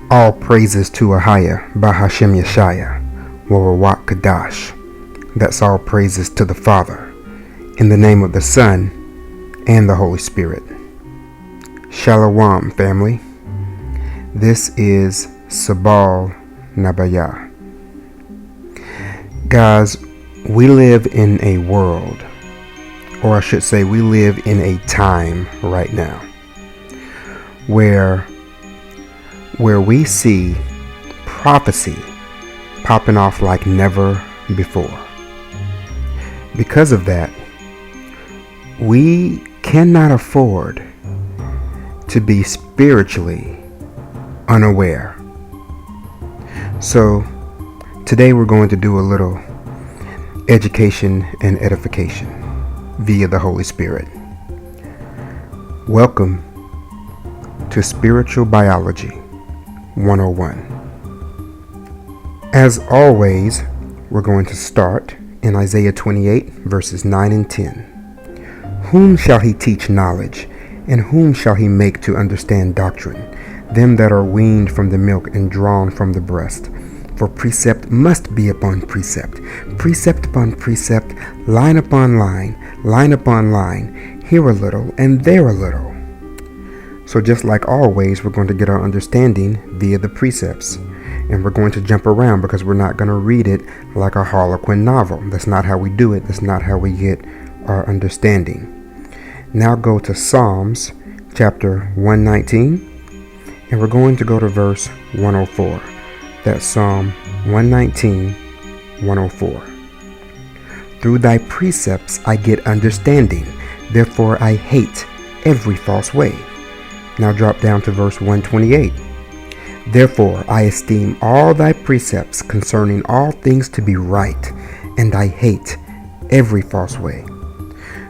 All praises to Ahaya, Bahashem Yeshaya, Warawak Kadash. That's all praises to the Father, in the name of the Son, and the Holy Spirit. Shalom, family. This is Sabal Nabaya. Guys, we live in a world, or I should say we live in a time right now, where we see prophecy popping off like never before. Because of that, we cannot afford to be spiritually unaware. So today we're going to do a little education and edification via the Holy Spirit. Welcome to Spiritual Biology 101. As always, we're going to start in Isaiah 28 verses 9 and 10. Whom shall he teach knowledge, and whom shall he make to understand doctrine? Them that are weaned from the milk and drawn from the breast. For precept must be upon precept, precept upon precept, line upon line, line upon line, here a little and there a little. So just like always, we're going to get our understanding via the precepts. And we're going to jump around because we're not going to read it like a Harlequin novel. That's not how we do it. That's not how we get our understanding. Now go to Psalms chapter 119. And we're going to go to verse 104. That's Psalm 119, 104. Through thy precepts I get understanding. Therefore I hate every false way. Now drop down to verse 128. Therefore I esteem all thy precepts concerning all things to be right, and I hate every false way.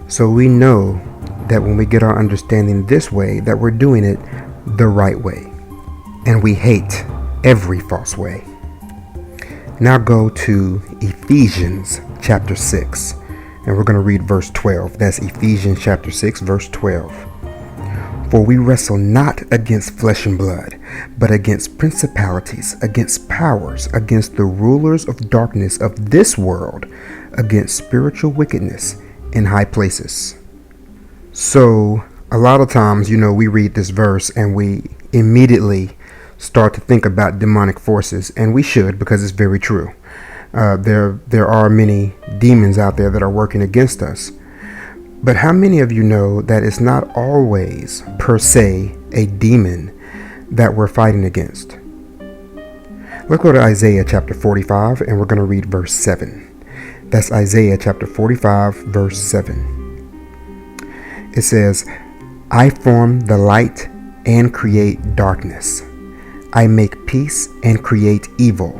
So we know that when we get our understanding this way, that we're doing it the right way. And we hate every false way. Now go to Ephesians chapter 6, and we're going to read verse 12. That's Ephesians chapter 6, verse 12. For we wrestle not against flesh and blood, but against principalities, against powers, against the rulers of darkness of this world, against spiritual wickedness in high places. So a lot of times, we read this verse and we immediately start to think about demonic forces, and we should, because it's very true. There are many demons out there that are working against us. But how many of you know that it's not always per se a demon that we're fighting against? Let's go to Isaiah chapter 45, and we're going to read verse 7. That's Isaiah chapter 45, verse 7. It says, I form the light and create darkness. I make peace and create evil.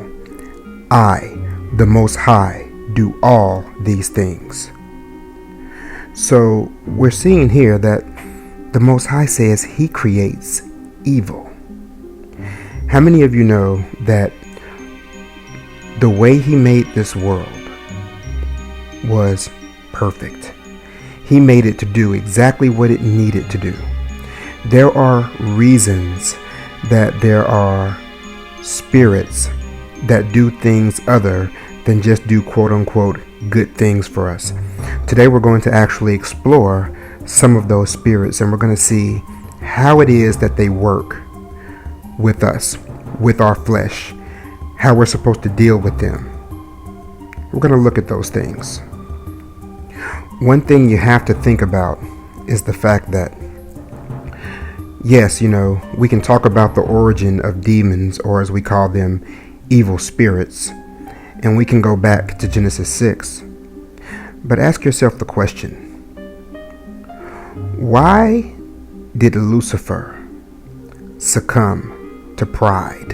I, the Most High, do all these things. So we're seeing here that the Most High says he creates evil. How many of you know that the way he made this world was perfect? He made it to do exactly what it needed to do. There are reasons that there are spirits that do things other than just do quote unquote good things for us. Today we're going to actually explore some of those spirits, and we're going to see how it is that they work with us, with our flesh, how we're supposed to deal with them. We're going to look at those things. One thing you have to think about is the fact that, yes, we can talk about the origin of demons, or as we call them, evil spirits, and we can go back to Genesis 6. But ask yourself the question, why did Lucifer succumb to pride?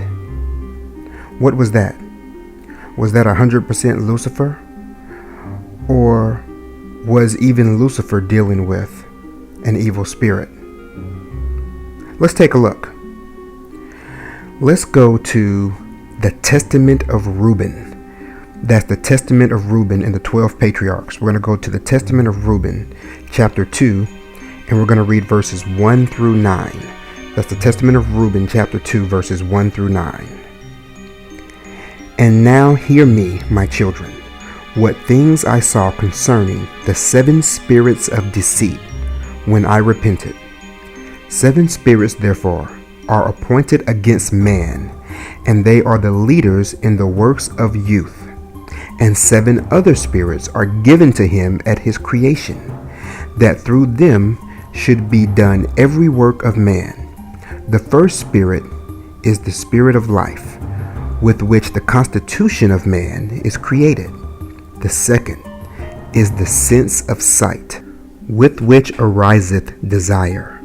What was that? Was that 100% Lucifer? Or was even Lucifer dealing with an evil spirit? Let's take a look. Let's go to the Testament of Reuben. That's the Testament of Reuben in the 12 Patriarchs. We're going to go to the Testament of Reuben, chapter 2, and we're going to read verses 1 through 9. That's the Testament of Reuben, chapter 2, verses 1 through 9. And now hear me, my children, what things I saw concerning the 7 spirits of deceit when I repented. 7 spirits, therefore, are appointed against man, and they are the leaders in the works of youth. And 7 other spirits are given to him at his creation, that through them should be done every work of man. The first spirit is the spirit of life, with which the constitution of man is created. The second is the sense of sight, with which ariseth desire.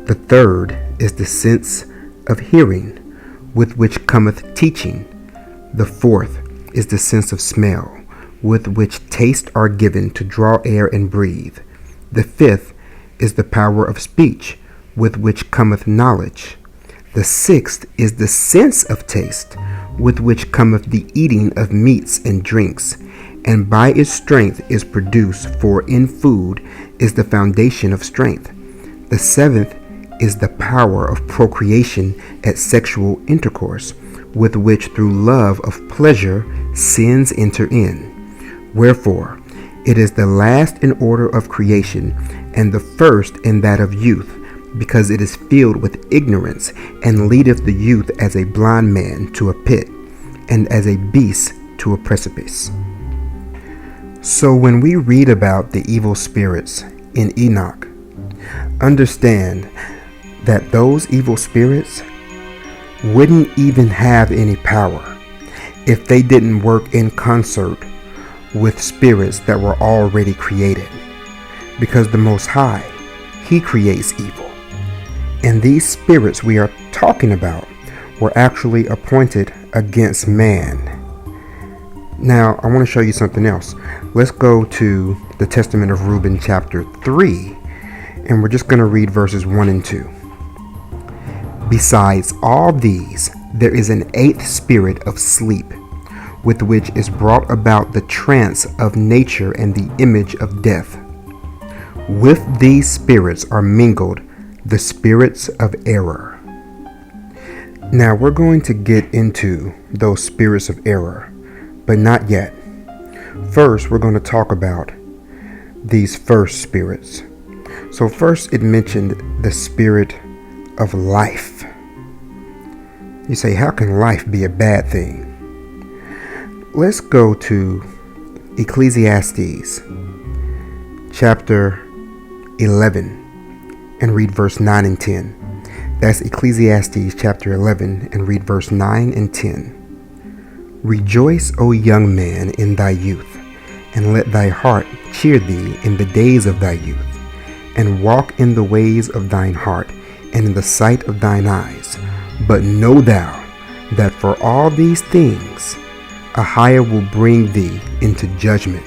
The third is the sense of hearing, with which cometh teaching. The fourth is the sense of smell, with which tastes are given to draw air and breathe. The fifth is the power of speech, with which cometh knowledge. The sixth is the sense of taste, with which cometh the eating of meats and drinks, and by its strength is produced, for in food is the foundation of strength. The seventh is the power of procreation at sexual intercourse, with which through love of pleasure sins enter in. Wherefore, it is the last in order of creation, and the first in that of youth, because it is filled with ignorance, and leadeth the youth as a blind man to a pit, and as a beast to a precipice. So when we read about the evil spirits in Enoch, understand that those evil spirits wouldn't even have any power if they didn't work in concert with spirits that were already created, because the Most High, He creates evil. And these spirits we are talking about were actually appointed against man. Now, I want to show you something else. Let's go to the Testament of Reuben, chapter 3, and we're just going to read verses 1 and 2. Besides all these, there is an 8th spirit of sleep, with which is brought about the trance of nature and the image of death. With these spirits are mingled the spirits of error. Now we're going to get into those spirits of error, but not yet. First, we're going to talk about these first spirits. So first it mentioned the spirit of life. You say, how can life be a bad thing? Let's go to Ecclesiastes chapter 11 and read verse 9 and 10. That's Ecclesiastes chapter 11 and read verse 9 and 10. Rejoice, O young man, in thy youth, and let thy heart cheer thee in the days of thy youth, and walk in the ways of thine heart, and in the sight of thine eyes. But know thou that for all these things Ahijah will bring thee into judgment.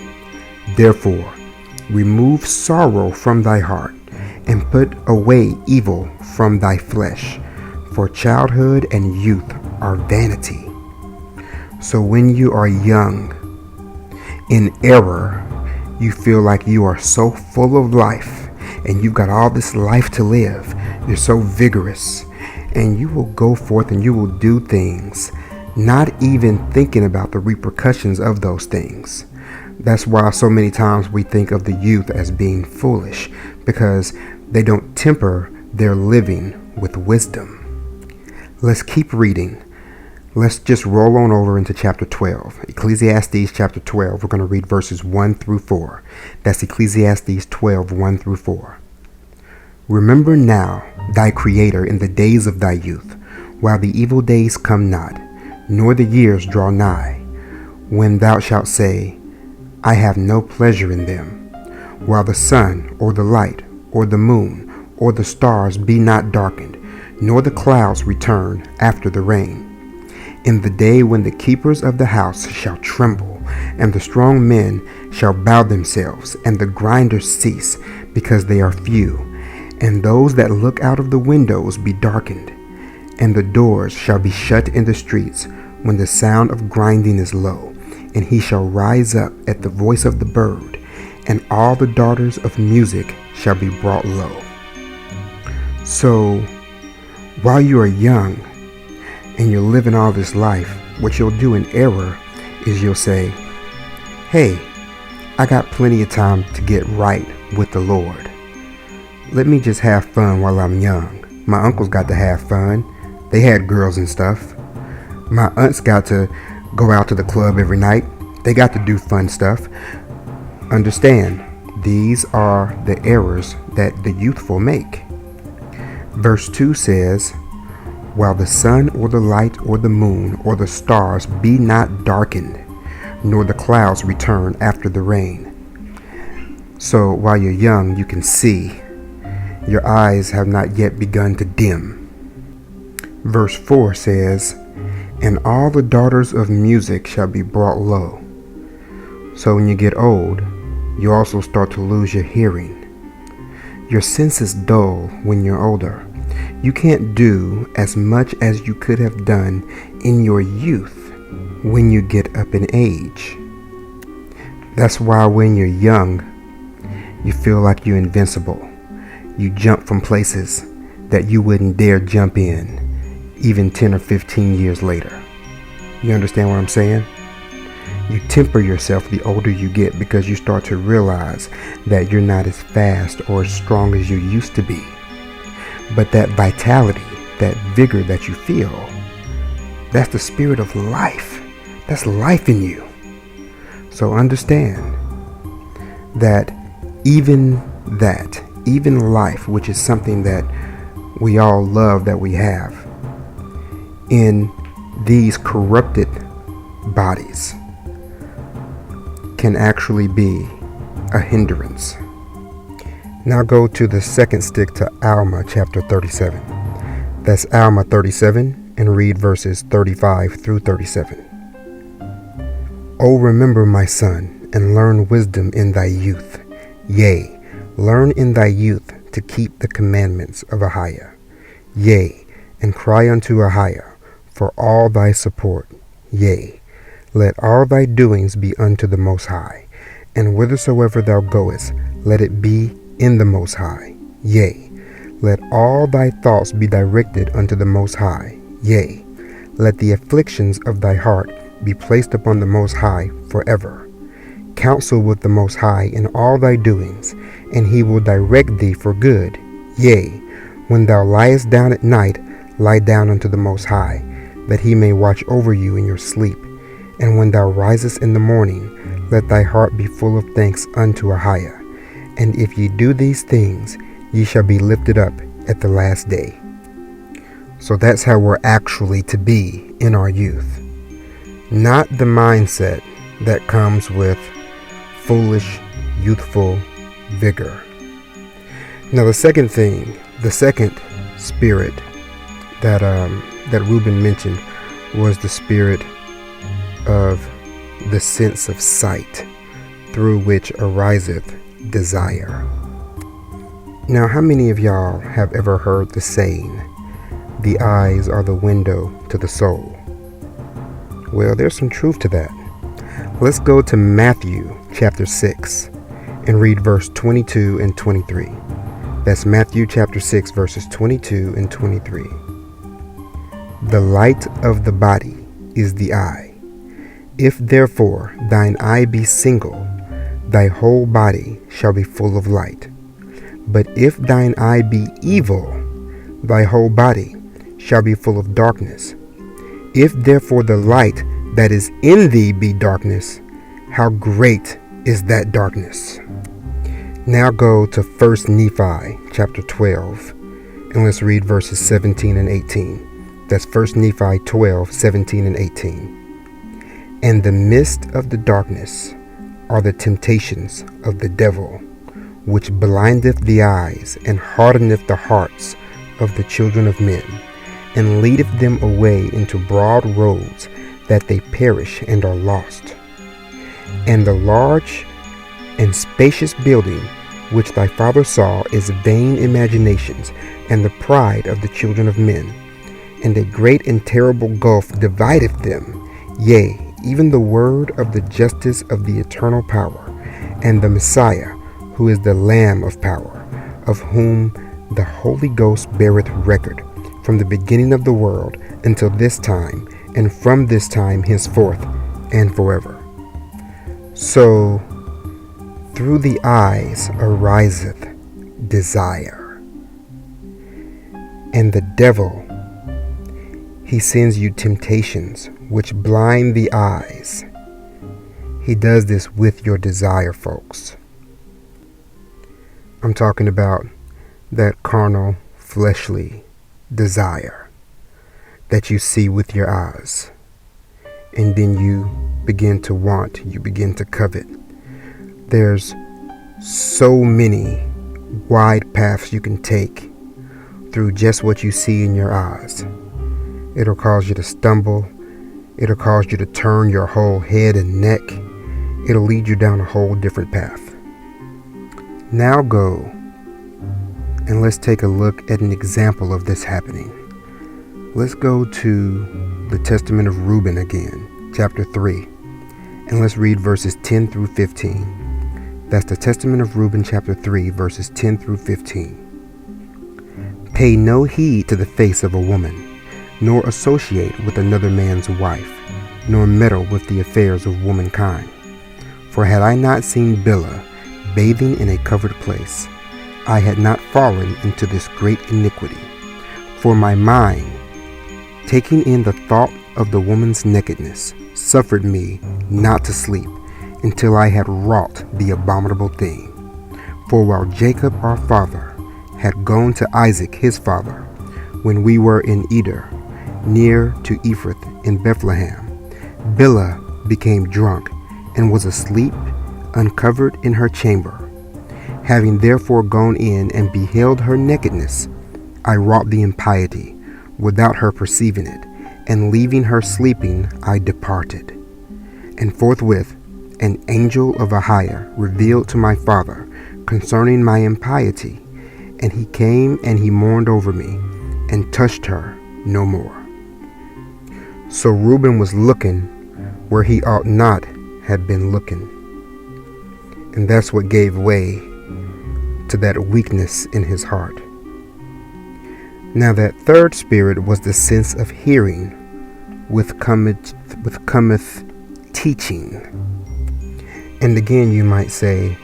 Therefore, remove sorrow from thy heart, and put away evil from thy flesh, for childhood and youth are vanity. So when you are young, in error, you feel like you are so full of life, and you've got all this life to live. You're so vigorous, and you will go forth and you will do things, not even thinking about the repercussions of those things. That's why so many times we think of the youth as being foolish, because they don't temper their living with wisdom. Let's keep reading. Let's just roll on over into chapter 12. Ecclesiastes chapter 12. We're going to read verses 1 through 4. That's Ecclesiastes 12, 1 through 4. Remember now thy Creator in the days of thy youth, while the evil days come not, nor the years draw nigh, when thou shalt say, I have no pleasure in them, while the sun or the light or the moon or the stars be not darkened, nor the clouds return after the rain. In the day when the keepers of the house shall tremble, and the strong men shall bow themselves, and the grinders cease, because they are few, and those that look out of the windows be darkened, and the doors shall be shut in the streets, when the sound of grinding is low, and he shall rise up at the voice of the bird, and all the daughters of music shall be brought low. So while you are young and you're living all this life, what you'll do in error is you'll say, hey, I got plenty of time to get right with the Lord. Let me just have fun while I'm young. My uncles got to have fun. They had girls and stuff. My aunts got to go out to the club every night. They got to do fun stuff. Understand, these are the errors that the youthful make. Verse 2 says, while the sun or the light or the moon or the stars be not darkened, nor the clouds return after the rain. So while you're young, you can see. Your eyes have not yet begun to dim. Verse 4 says, and all the daughters of music shall be brought low. So when you get old, you also start to lose your hearing. Your senses dull when you're older. You can't do as much as you could have done in your youth when you get up in age. That's why when you're young, you feel like you're invincible. You jump from places that you wouldn't dare jump in, even 10 or 15 years later. You understand what I'm saying? You temper yourself the older you get because you start to realize that you're not as fast or as strong as you used to be. But that vitality, that vigor that you feel, that's the spirit of life. That's life in you. So understand that even life, which is something that we all love that we have, in these corrupted bodies can actually be a hindrance. Now go to the second stick to Alma chapter 37. That's Alma 37, and read verses 35 through 37. O remember, my son, and learn wisdom in thy youth. Yea, learn in thy youth to keep the commandments of Ahiah. Yea, and cry unto Ahiah for all thy support. Yea, let all thy doings be unto the Most High, and whithersoever thou goest, let it be in the Most High. Yea, let all thy thoughts be directed unto the Most High. Yea, let the afflictions of thy heart be placed upon the Most High forever. Counsel with the Most High in all thy doings, and he will direct thee for good. Yea, when thou liest down at night, lie down unto the Most High, that he may watch over you in your sleep. And when thou risest in the morning, let thy heart be full of thanks unto Ahiah. And if ye do these things, ye shall be lifted up at the last day. So that's how we're actually to be in our youth. Not the mindset that comes with foolish, youthful vigor. Now the second spirit that Reuben mentioned was the spirit of the sense of sight, through which ariseth desire. Now, how many of y'all have ever heard the saying, the eyes are the window to the soul? Well, there's some truth to that. Let's go to Matthew chapter 6 and read verse 22 and 23. That's Matthew chapter 6 verses 22 and 23. The light of the body is the eye. If therefore thine eye be single, thy whole body shall be full of light. But if thine eye be evil, thy whole body shall be full of darkness. If therefore the light that is in thee be darkness, how great is that darkness? Now go to 1 Nephi chapter 12, and let's read verses 17 and 18. That's 1 Nephi 12, 17 and 18. And the mist of the darkness are the temptations of the devil, which blindeth the eyes and hardeneth the hearts of the children of men, and leadeth them away into broad roads, that they perish and are lost. And the large and spacious building which thy father saw is vain imaginations, and the pride of the children of men. And a great and terrible gulf divideth them, yea, even the word of the justice of the eternal power, and the Messiah, who is the Lamb of power, of whom the Holy Ghost beareth record, from the beginning of the world until this time, and from this time henceforth and forever. So through the eyes ariseth desire, and the devil, he sends you temptations which blind the eyes. He does this with your desire, folks. I'm talking about that carnal, fleshly desire that you see with your eyes, and then you begin to want, you begin to covet. There's so many wide paths you can take through just what you see in your eyes. It'll cause you to stumble. It'll cause you to turn your whole head and neck. It'll lead you down a whole different path. Now go and let's take a look at an example of this happening. Let's go to the Testament of Reuben again, chapter 3, and let's read verses 10 through 15. That's the Testament of Reuben, chapter 3, verses 10 through 15. Pay no heed to the face of a woman, nor associate with another man's wife, nor meddle with the affairs of womankind. For had I not seen Bilhah bathing in a covered place, I had not fallen into this great iniquity. For my mind, taking in the thought of the woman's nakedness, suffered me not to sleep until I had wrought the abominable thing. For while Jacob our father had gone to Isaac his father, when we were in Eder, near to Ephrath in Bethlehem, Bilhah became drunk and was asleep, uncovered in her chamber. Having therefore gone in and beheld her nakedness, I wrought the impiety, without her perceiving it, and leaving her sleeping, I departed. And forthwith an angel of Ahiah revealed to my father concerning my impiety, and he came and he mourned over me, and touched her no more. So Reuben was looking where he ought not have been looking. And that's what gave way to that weakness in his heart. Now that third spirit was the sense of hearing, with cometh teaching. And again you might say,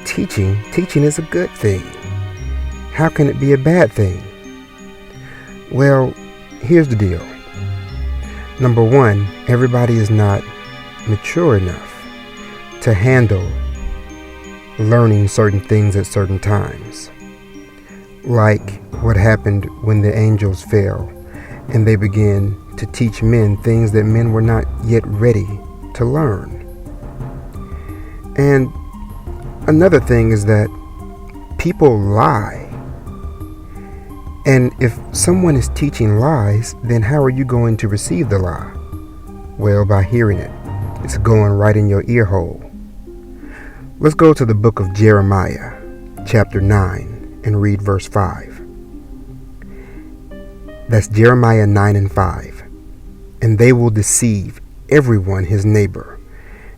teaching is a good thing. How can it be a bad thing? Well, here's the deal. Number one, everybody is not mature enough to handle learning certain things at certain times. Like what happened when the angels fell and they began to teach men things that men were not yet ready to learn. And another thing is that people lie. And if someone is teaching lies, then how are you going to receive the lie? Well, by hearing it. It's going right in your ear hole. Let's go to the book of Jeremiah, chapter 9, and read verse 5. That's Jeremiah 9 and 5. And they will deceive everyone his neighbor,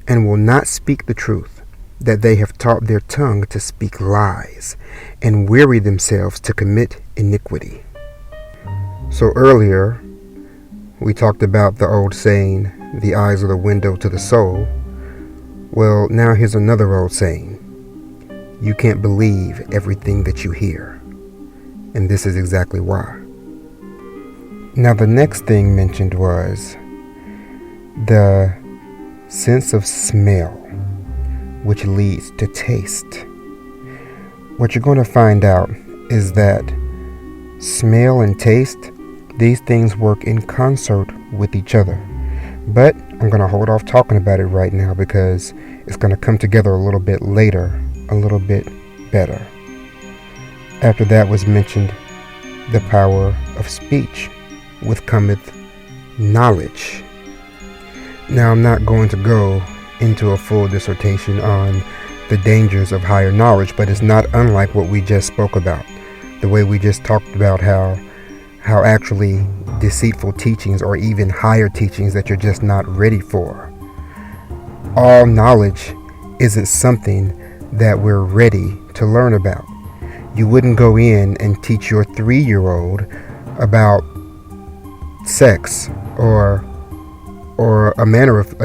and will not speak the truth, that they have taught their tongue to speak lies, and weary themselves to commit iniquity. So earlier, we talked about the old saying, the eyes are the window to the soul. Well, now here's another old saying. You can't believe everything that you hear. And this is exactly why. Now the next thing mentioned was the sense of smell, which leads to taste. What you're going to find out is that smell and taste, these things work in concert with each other. But I'm going to hold off talking about it right now because it's going to come together a little bit later, a little bit better. After that was mentioned the power of speech, with cometh knowledge. Now I'm not going to go into a full dissertation on the dangers of higher knowledge, but it's not unlike what we just spoke about. The way we just talked about how actually deceitful teachings or even higher teachings that you're just not ready for. All knowledge isn't something that we're ready to learn about. You wouldn't go in and teach your 3-year-old about sex or a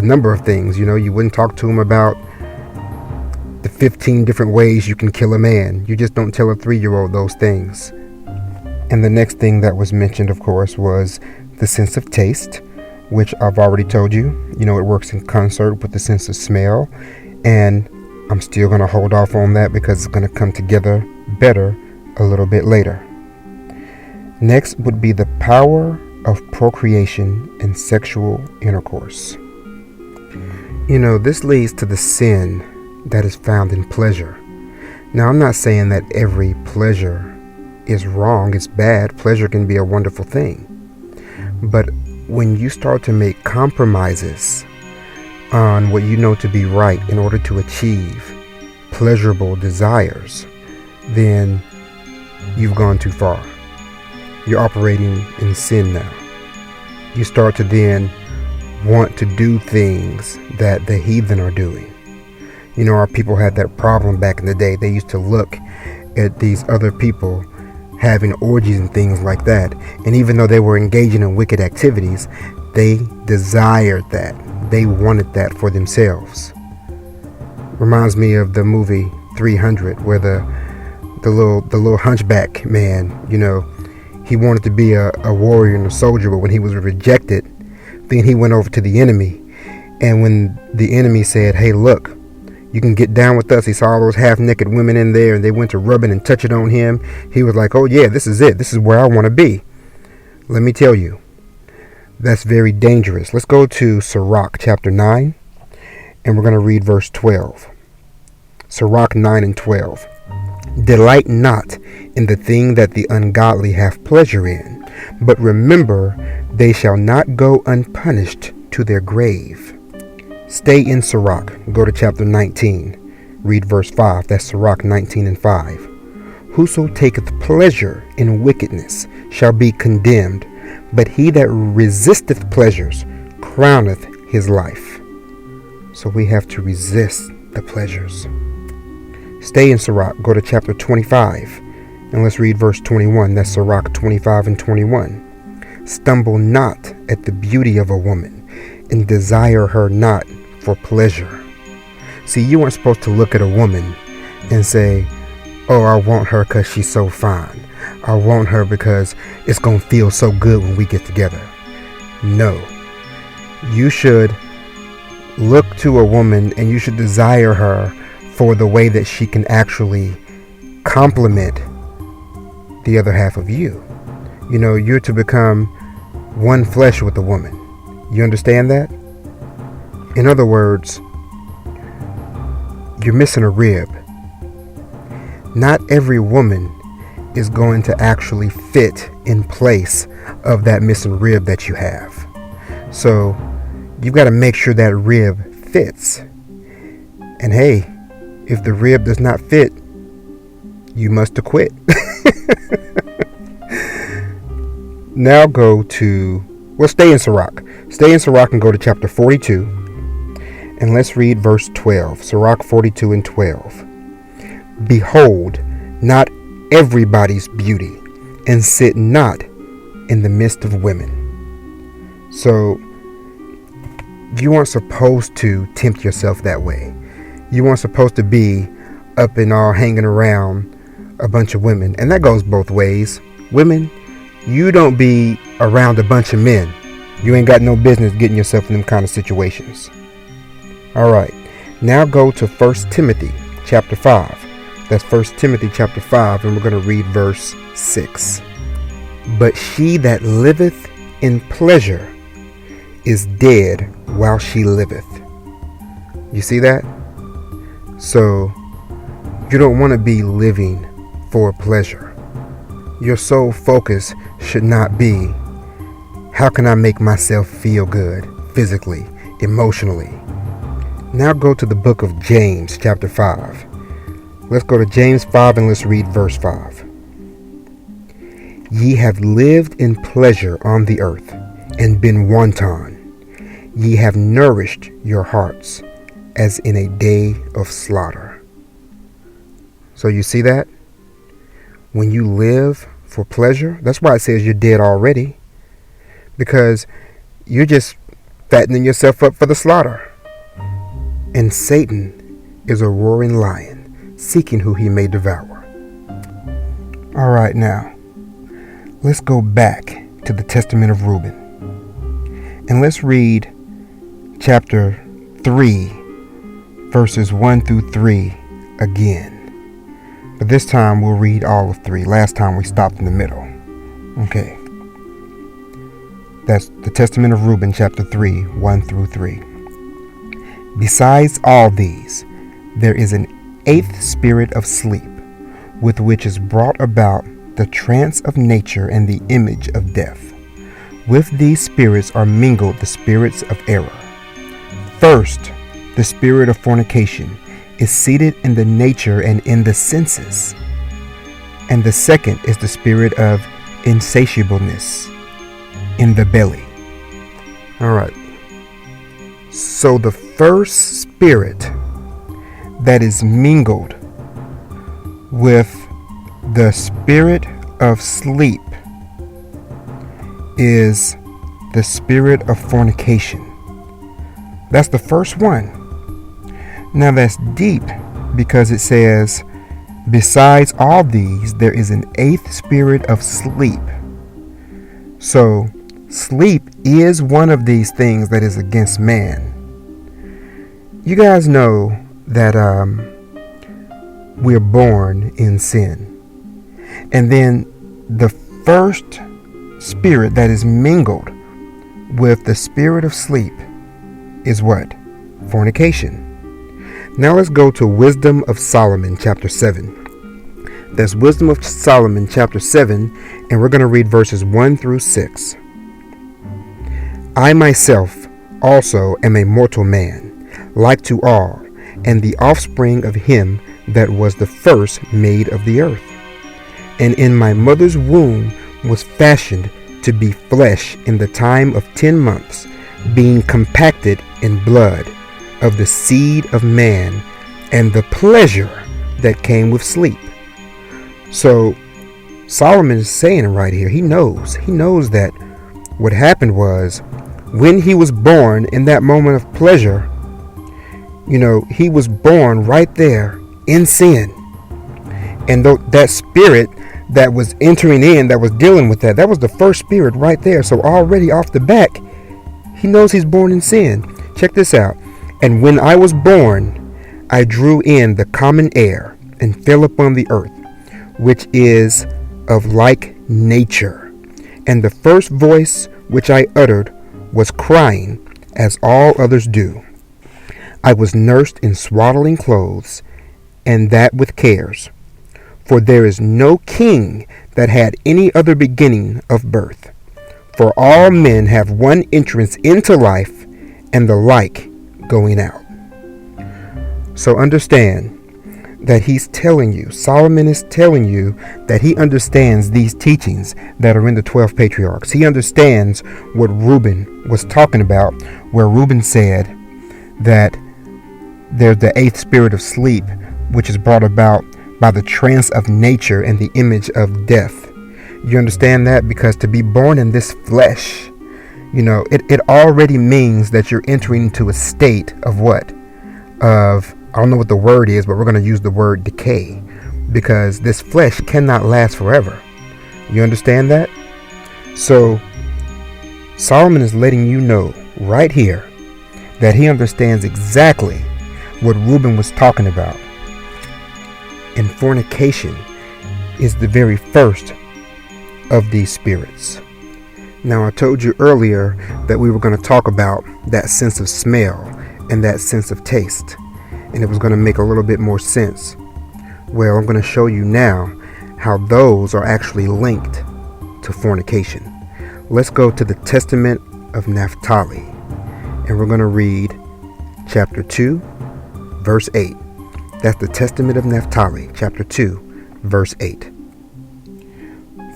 number of things. You wouldn't talk to him about the 15 different ways you can kill a man. You just don't tell a 3-year-old those things. And the next thing that was mentioned, of course, was the sense of taste, which I've already told you. It works in concert with the sense of smell. And I'm still going to hold off on that because it's going to come together better a little bit later. Next would be the power of procreation and sexual intercourse. This leads to the sin that is found in pleasure. Now, I'm not saying that every pleasure is wrong, it's bad. Pleasure can be a wonderful thing. But when you start to make compromises on what you know to be right in order to achieve pleasurable desires, then you've gone too far. You're operating in sin now. You start to then want to do things that the heathen are doing. Our people had that problem back in the day. They used to look at these other people having orgies and things like that. And even though they were engaging in wicked activities, they desired that. They wanted that for themselves. Reminds me of the movie 300, where the little hunchback man, he wanted to be a warrior and a soldier, but when he was rejected, then he went over to the enemy. And when the enemy said, "Hey, look, you can get down with us," he saw all those half-naked women in there, and they went to rubbing and touching on him. He was like, "Oh yeah, this is it. This is where I want to be." Let me tell you, that's very dangerous. Let's go to Sirach chapter 9, and we're going to read verse 12. Sirach 9 and 12. "Delight not in the thing that the ungodly have pleasure in, but remember they shall not go unpunished to their grave." Stay in Sirach. Go to chapter 19. Read verse 5. That's Sirach 19 and 5. "Whoso taketh pleasure in wickedness shall be condemned, but he that resisteth pleasures crowneth his life." So we have to resist the pleasures. Stay in Sirach. Go to chapter 25. And let's read verse 21. That's Sirach 25 and 21. "Stumble not at the beauty of a woman, and desire her not for pleasure." See, you weren't supposed to look at a woman and say, "Oh, I want her because she's so fine. I want her because it's going to feel so good when we get together." No. You should look to a woman and you should desire her for the way that she can actually complement the other half of you. You're to become one flesh with a woman. You understand that? In other words, you're missing a rib. Not every woman is going to actually fit in place of that missing rib that you have. So you've got to make sure that rib fits. And hey, if the rib does not fit, you must acquit. Now stay in Sirach. Stay in Sirach and go to chapter 42. And let's read verse 12. Sirach 42 and 12. "Behold not everybody's beauty, and sit not in the midst of women." So you aren't supposed to tempt yourself that way. You aren't supposed to be up and all hanging around a bunch of women. And that goes both ways. Women, you don't be around a bunch of men. You ain't got no business getting yourself in them kind of situations. All right. Now go to 1 Timothy chapter 5. That's 1 Timothy chapter 5, and we're going to read verse 6. "But she that liveth in pleasure is dead while she liveth." You see that? So you don't want to be living for pleasure. Your sole focus should not be, how can I make myself feel good physically, emotionally? Now go to the book of James chapter 5. Let's go to James 5 and let's read verse 5. "Ye have lived in pleasure on the earth, and been wanton. Ye have nourished your hearts as in a day of slaughter." So you see that? When you live for pleasure. That's why it says you're dead already, because you're just fattening yourself up for the slaughter. And Satan is a roaring lion, seeking who he may devour. All right, now, let's go back to the Testament of Reuben. And let's read chapter 3, verses 1 through 3 again. But this time we'll read all of 3. Last time we stopped in the middle. Okay. That's the Testament of Reuben, chapter 3, 1 through 3. Besides all these, there is an 8th spirit of sleep, with which is brought about the trance of nature and the image of death. With these spirits are mingled the spirits of error. First, the spirit of fornication is seated in the nature and in the senses. And the second is the spirit of insatiableness in the belly. All right. So the first spirit that is mingled with the spirit of sleep is the spirit of fornication. That's the first one. Now that's deep, because it says, besides all these, there is an 8th spirit of sleep. So sleep is one of these things that is against man. You guys know that we're born in sin. And then the first spirit that is mingled with the spirit of sleep is what? Fornication. Now let's go to Wisdom of Solomon, chapter 7. That's Wisdom of Solomon, chapter 7, and we're going to read verses 1 through 6. I myself also am a mortal man, like to all, and the offspring of him that was the first made of the earth. And in my mother's womb was fashioned to be flesh in the time of 10 months, being compacted in blood of the seed of man, and the pleasure that came with sleep. So Solomon is saying right here, he knows that what happened was, when he was born in that moment of pleasure, he was born right there in sin. And that spirit that was entering in, that was dealing with that was the first spirit right there. So already off the back, he knows he's born in sin. Check this out. And when I was born, I drew in the common air and fell upon the earth, which is of like nature. And the first voice which I uttered was crying, as all others do. I was nursed in swaddling clothes, and that with cares. For there is no king that had any other beginning of birth. For all men have one entrance into life, and the like going out. So understand that he's telling you, Solomon is telling you, that he understands these teachings that are in the 12 patriarchs. He understands what Reuben was talking about, where Reuben said that there's the 8th spirit of sleep, which is brought about by the trance of nature and the image of death. You understand that? Because to be born in this flesh, it already means that you're entering into a state of what? I don't know what the word is, but we're going to use the word decay, because this flesh cannot last forever. You understand that? So Solomon is letting you know right here that he understands exactly what Reuben was talking about. And fornication is the very first of these spirits. Now, I told you earlier that we were going to talk about that sense of smell and that sense of taste, and it was going to make a little bit more sense. Well, I'm going to show you now how those are actually linked to fornication. Let's go to the Testament of Naphtali, and we're going to read chapter 2, verse 8. That's the Testament of Naphtali, chapter 2, verse 8.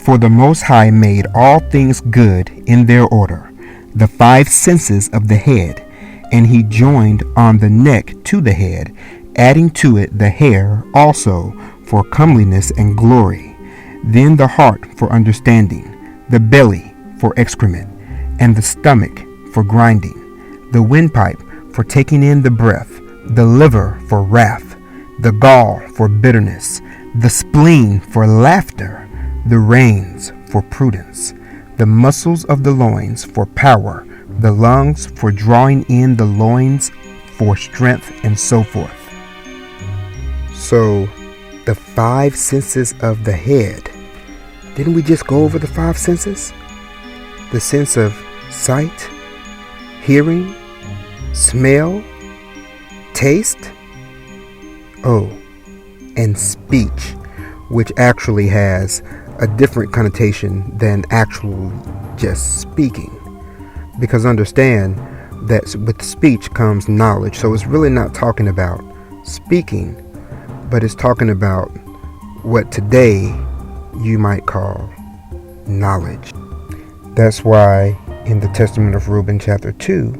For the Most High made all things good in their order, the 5 senses of the head, and he joined on the neck to the head, adding to it the hair also for comeliness and glory. then the heart for understanding, the belly for excrement, and the stomach for grinding, the windpipe for taking in the breath, the liver for wrath, the gall for bitterness, the spleen for laughter, the reins for prudence, the muscles of the loins for power, the lungs for drawing in the loins for strength, and so forth. So, the 5 senses of the head. Didn't we just go over the 5 senses? The sense of sight, hearing, smell, taste, and speech, which actually has a different connotation than actual just speaking. Because understand that with speech comes knowledge. So it's really not talking about speaking, but it's talking about what today you might call knowledge. That's why in the Testament of Reuben chapter 2,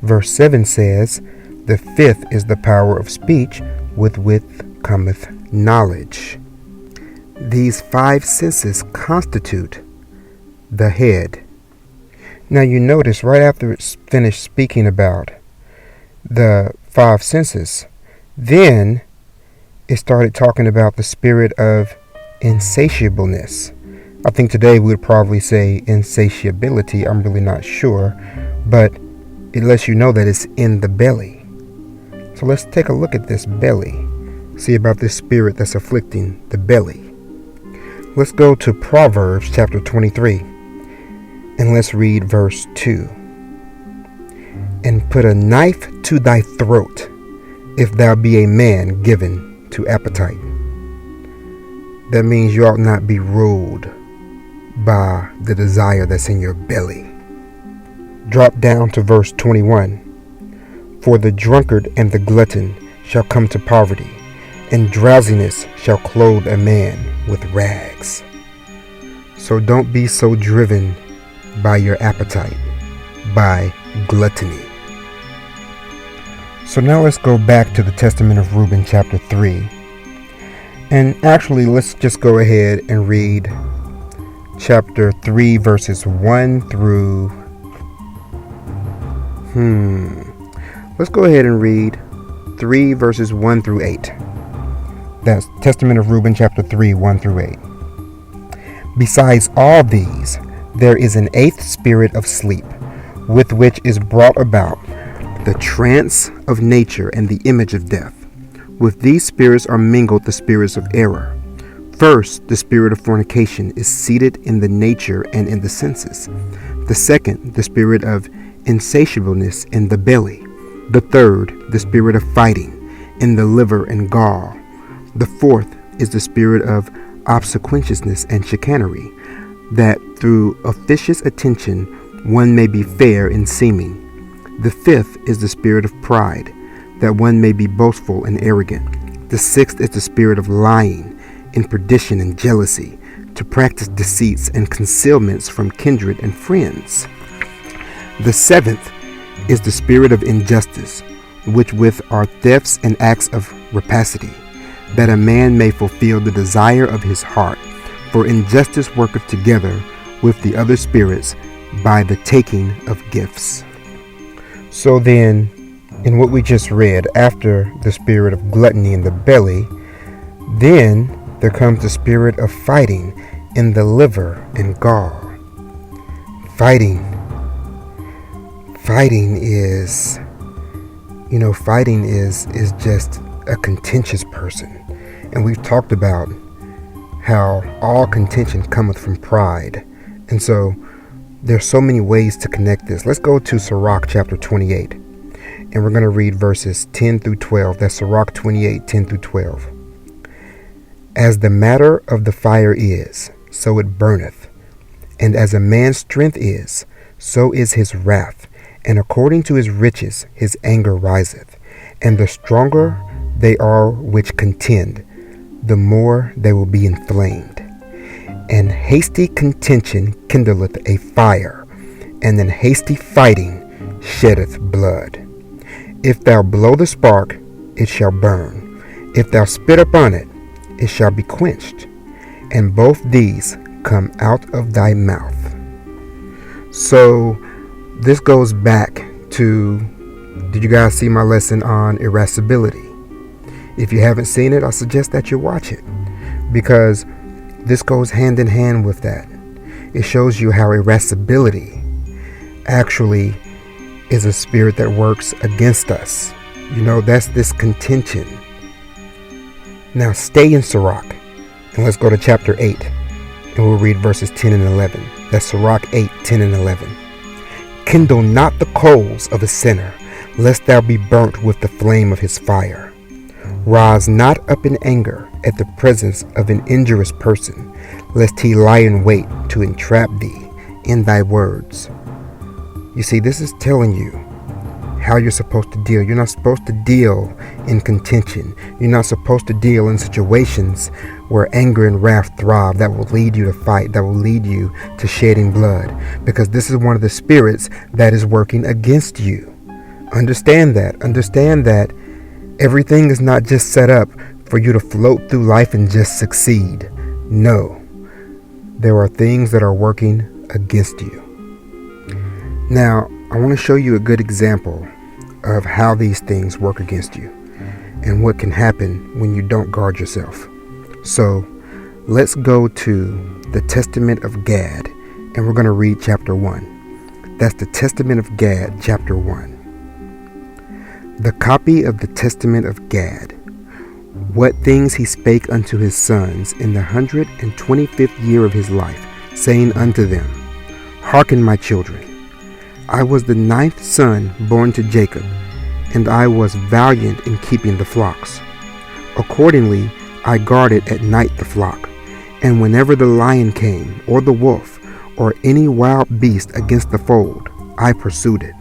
verse 7 says, "The 5th is the power of speech, with cometh knowledge." These 5 senses constitute the head. Now you notice right after it's finished speaking about the 5 senses, then it started talking about the spirit of insatiableness. I think today we would probably say insatiability. I'm really not sure, but it lets you know that it's in the belly. So let's take a look at this belly. See about this spirit that's afflicting the belly. Let's go to Proverbs chapter 23, and let's read verse 2. "And put a knife to thy throat, if thou be a man given to appetite." That means you ought not be ruled by the desire that's in your belly. Drop down to verse 21. "For the drunkard and the glutton shall come to poverty, and drowsiness shall clothe a man with rags." So don't be so driven by your appetite, by gluttony. So now let's go back to the Testament of Reuben chapter 3. And actually, let's just go ahead and read chapter 3 verses 1 through... Let's go ahead and read 3 verses 1 through 8. That's Testament of Reuben chapter 3, 1 through 8. "Besides all these, there is an 8th spirit of sleep, with which is brought about the trance of nature and the image of death. With these spirits are mingled the spirits of error. First, the spirit of fornication is seated in the nature and in the senses. The second, the spirit of insatiableness in the belly. The third, the spirit of fighting in the liver and gall. The fourth is the spirit of obsequiousness and chicanery, that through officious attention one may be fair in seeming. The 5th is the spirit of pride, that one may be boastful and arrogant. The 6th is the spirit of lying, in perdition and jealousy, to practice deceits and concealments from kindred and friends. The 7th is the spirit of injustice, which with are thefts and acts of rapacity, that a man may fulfill the desire of his heart. For injustice worketh together with the other spirits by the taking of gifts." So then, in what we just read, after the spirit of gluttony in the belly, then there comes the spirit of fighting in the liver and gall. Fighting is, fighting is just a contentious person. And we've talked about how all contention cometh from pride. And so there's so many ways to connect this. Let's go to Sirach chapter 28. And we're going to read verses 10 through 12. That's Sirach 28, 10 through 12. "As the matter of the fire is, so it burneth. And as a man's strength is, so is his wrath. And according to his riches, his anger riseth. And the stronger they are which contend, the more they will be inflamed. And hasty contention kindleth a fire, and then hasty fighting sheddeth blood. If thou blow the spark, it shall burn. If thou spit upon it, it shall be quenched. and both these come out of thy mouth. So this goes back to, did you guys see my lesson on irascibility? If you haven't seen it, I suggest that you watch it, because this goes hand in hand with that. It shows you how irascibility actually is a spirit that works against us. You know, that's this contention. Now stay in Sirach, and let's go to chapter 8, and we'll read verses 10 and 11. That's Sirach 8, 10 and 11. Kindle not the coals of a sinner, lest thou be burnt with the flame of his fire. Rise not up in anger at the presence of an injurious person, lest he lie in wait to entrap thee in thy words. You see, this is telling you how you're supposed to deal. You're not supposed to deal in contention. You're not supposed to deal in situations where anger and wrath thrive, that will lead you to fight, that will lead you to shedding blood, because this is one of the spirits that is working against you. Understand that. Understand that everything is not just set up for you to float through life and just succeed. No, there are things that are working against you. Now, I want to show you a good example of how these things work against you and what can happen when you don't guard yourself. So let's go to the Testament of Gad, and we're going to read chapter 1. That's the Testament of Gad, chapter 1. The copy of the Testament of Gad. What things he spake unto his sons in the 125th year of his life, saying unto them, Hearken, my children. I was the 9th son born to Jacob, and I was valiant in keeping the flocks. Accordingly, I guarded at night the flock, and whenever the lion came, or the wolf, or any wild beast against the fold, I pursued it,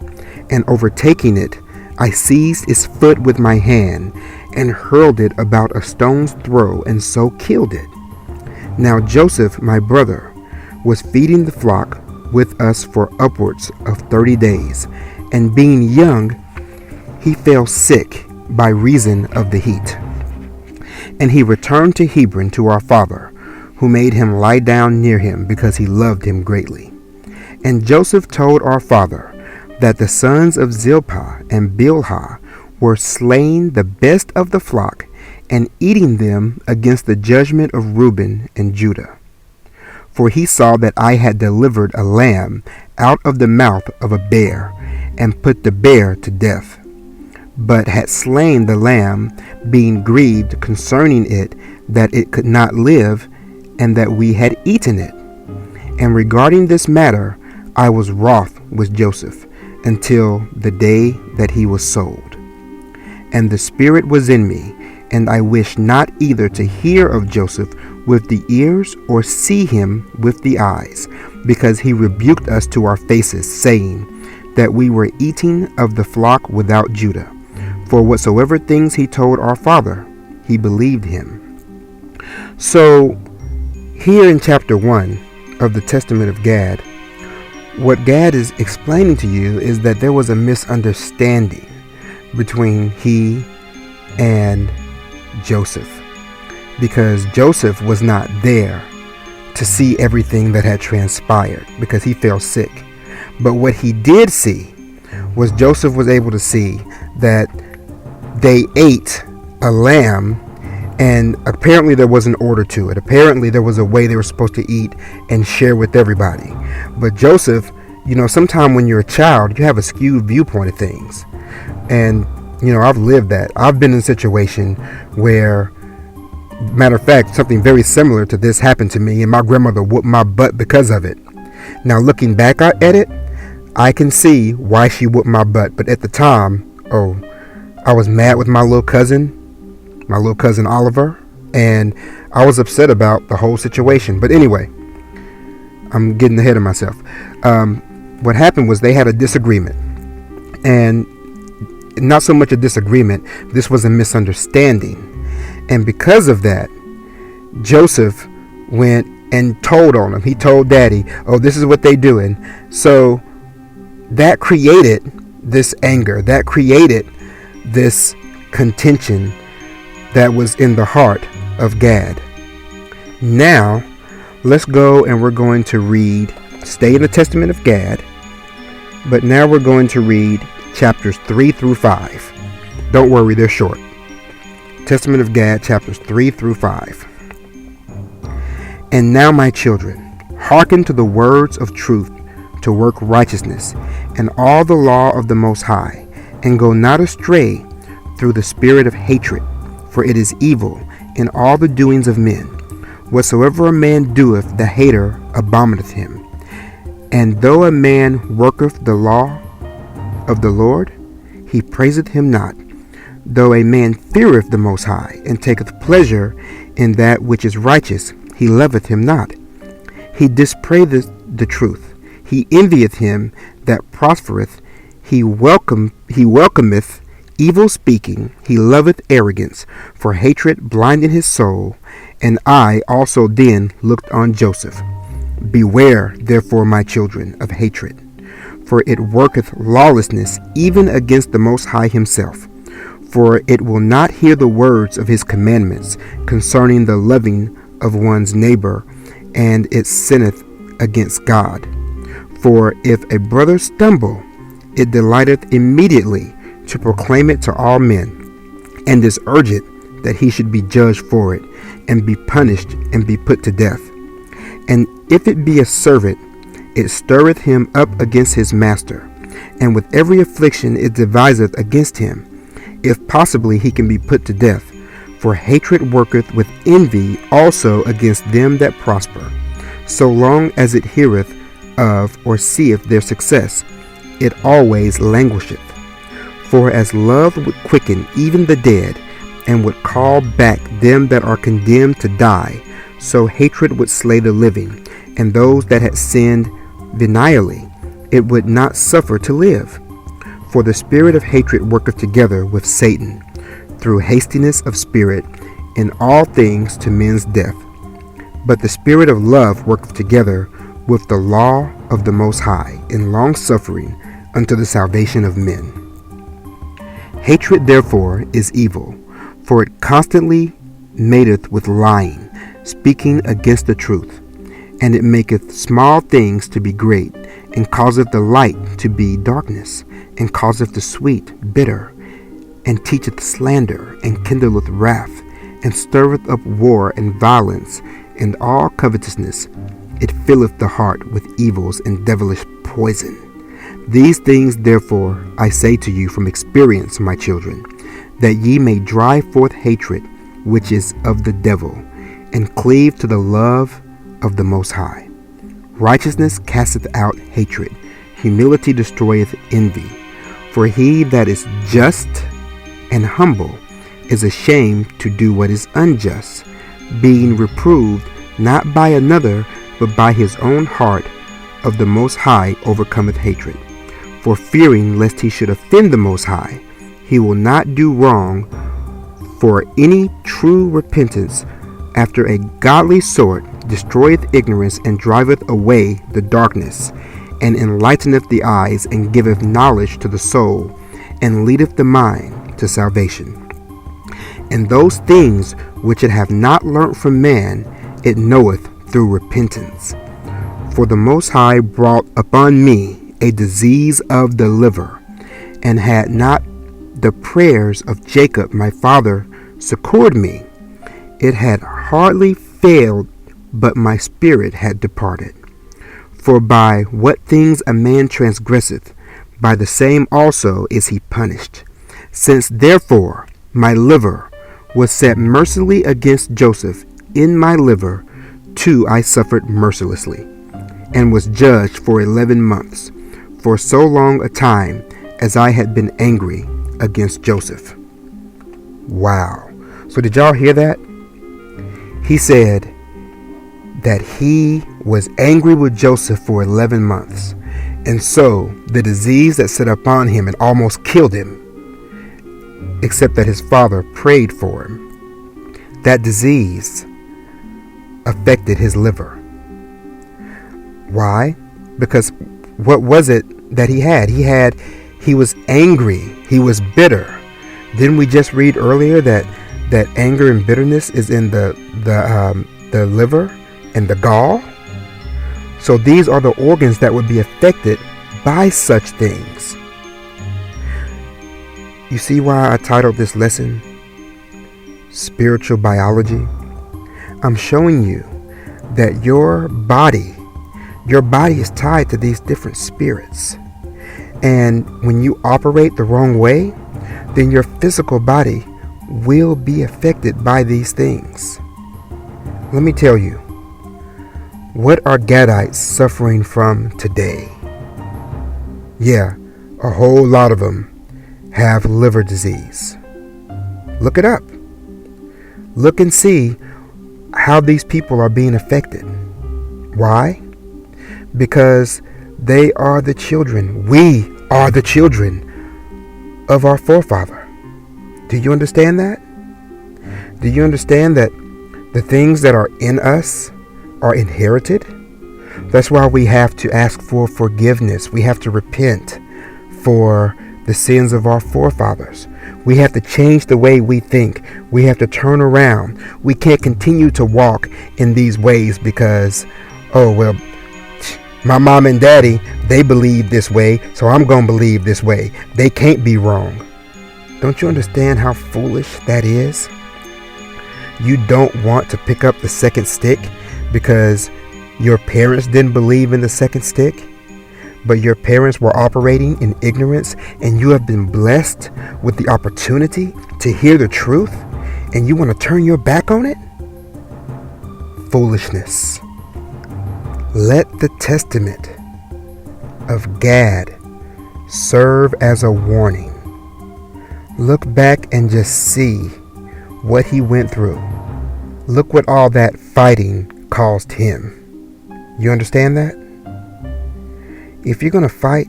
and overtaking it, I seized its foot with my hand, and hurled it about a stone's throw, and so killed it. Now Joseph, my brother, was feeding the flock with us for upwards of 30 days, and being young, he fell sick by reason of the heat. And he returned to Hebron to our father, who made him lie down near him, because he loved him greatly. And Joseph told our father that the sons of Zilpah and Bilhah were slaying the best of the flock, and eating them against the judgment of Reuben and Judah. For he saw that I had delivered a lamb out of the mouth of a bear, and put the bear to death, but had slain the lamb, being grieved concerning it, that it could not live, and that we had eaten it. And regarding this matter, I was wroth with Joseph, until the day that he was sold. And the spirit was in me, and I wished not either to hear of Joseph with the ears, or see him with the eyes, because he rebuked us to our faces, saying that we were eating of the flock without Judah. For whatsoever things he told our father, he believed him. So here in chapter 1 of the Testament of Gad, what Gad is explaining to you is that there was a misunderstanding between he and Joseph, because Joseph was not there to see everything that had transpired, because he fell sick. But what he did see was Joseph was able to see that they ate a lamb, and apparently there was an order to it. Apparently there was a way they were supposed to eat and share with everybody. But Joseph, you know, sometime when you're a child, you have a skewed viewpoint of things. And, you know, I've lived that. I've been in a situation where, matter of fact, something very similar to this happened to me, and my grandmother whooped my butt because of it. Now, looking back at it, I can see why she whooped my butt. But at the time, I was mad with my little cousin Oliver, and I was upset about the whole situation. But anyway, I'm getting ahead of myself. What happened was they had a disagreement, and not so much a disagreement, this was a misunderstanding. And because of that, Joseph went and told on him. He told Daddy, oh, this is what they doing. So that created this anger, that created this contention that was in the heart of Gad. Now let's go and we're going to stay in the Testament of Gad, but now we're going to read chapters 3 through 5. Don't worry, they're short. Testament of Gad, chapters 3 through 5. And now, my children, hearken to the words of truth, to work righteousness, and all the law of the Most High, and go not astray through the spirit of hatred, for it is evil in all the doings of men. Whatsoever a man doeth, the hater abomineth him. And though a man worketh the law of the Lord, he praiseth him not. Though a man feareth the Most High, and taketh pleasure in that which is righteous, he loveth him not. He dispraiseth the truth. He envieth him that prospereth. He welcometh evil speaking. He loveth arrogance. For hatred blinded his soul. And I also then looked on Joseph. Beware, therefore, my children, of hatred, for it worketh lawlessness even against the Most High himself. For it will not hear the words of his commandments concerning the loving of one's neighbor, and it sinneth against God. For if a brother stumble, it delighteth immediately to proclaim it to all men, and is urgent that he should be judged for it, and be punished, and be put to death. And if it be a servant, it stirreth him up against his master, and with every affliction it deviseth against him, if possibly he can be put to death. For hatred worketh with envy also against them that prosper. So long as it heareth of or seeth their success, it always languisheth. For as love would quicken even the dead, and would call back them that are condemned to die, so hatred would slay the living, and those that had sinned venially it would not suffer to live. For the spirit of hatred worketh together with Satan, through hastiness of spirit, in all things to men's death. But the spirit of love worketh together with the law of the Most High, in long suffering, unto the salvation of men. Hatred therefore is evil, for it constantly mateth with lying, speaking against the truth. And it maketh small things to be great, and causeth the light to be darkness, and causeth the sweet bitter, and teacheth slander, and kindleth wrath, and stirreth up war and violence, and all covetousness. It filleth the heart with evils and devilish poison. These things therefore I say to you from experience, my children, that ye may drive forth hatred, which is of the devil, and cleave to the love of the Most High. Righteousness casteth out hatred, humility destroyeth envy. For he that is just and humble is ashamed to do what is unjust, being reproved not by another, but by his own heart of the Most High overcometh hatred. For fearing lest he should offend the Most High, he will not do wrong, for any true repentance after a godly sort destroyeth ignorance, and driveth away the darkness, and enlighteneth the eyes, and giveth knowledge to the soul, and leadeth the mind to salvation. And those things which it hath not learnt from man, it knoweth through repentance. For the Most High brought upon me a disease of the liver, and had not the prayers of Jacob my father succored me, it had hardly failed, but my spirit had departed. For by what things a man transgresseth, by the same also is he punished. Since therefore my liver was set mercilessly against Joseph, in my liver too I suffered mercilessly, and was judged for 11 months, for so long a time as I had been angry against Joseph. Wow. So did y'all hear that? He said that he was angry with Joseph for 11 months. And so the disease that set upon him and almost killed him, except that his father prayed for him, that disease affected his liver. Why? Because what was it that he had? He was angry. He was bitter. Didn't we just read earlier that anger and bitterness is in the liver, and the gall. So these are the organs that would be affected by such things. You see why I titled this lesson Spiritual Biology? I'm showing you that your body is tied to these different spirits. And when you operate the wrong way, then your physical body will be affected by these things. Let me tell you, what are Gadites suffering from today? Yeah, a whole lot of them have liver disease. Look it up. Look and see how these people are being affected. Why? Because they are the children. We are the children of our forefather. Do you understand that? Do you understand that the things that are in us are inherited? That's why we have to ask for forgiveness. We have to repent for the sins of our forefathers. We have to change the way we think. We have to turn around. We can't continue to walk in these ways because, oh, well, my mom and daddy, they believe this way, so I'm going to believe this way. They can't be wrong. Don't you understand how foolish that is? You don't want to pick up the second stick because your parents didn't believe in the second stick, but your parents were operating in ignorance, and you have been blessed with the opportunity to hear the truth, and you want to turn your back on it? Foolishness. Let the testament of Gad serve as a warning. Look back and just see what he went through. Look what all that fighting caused him. You understand that? If you're going to fight,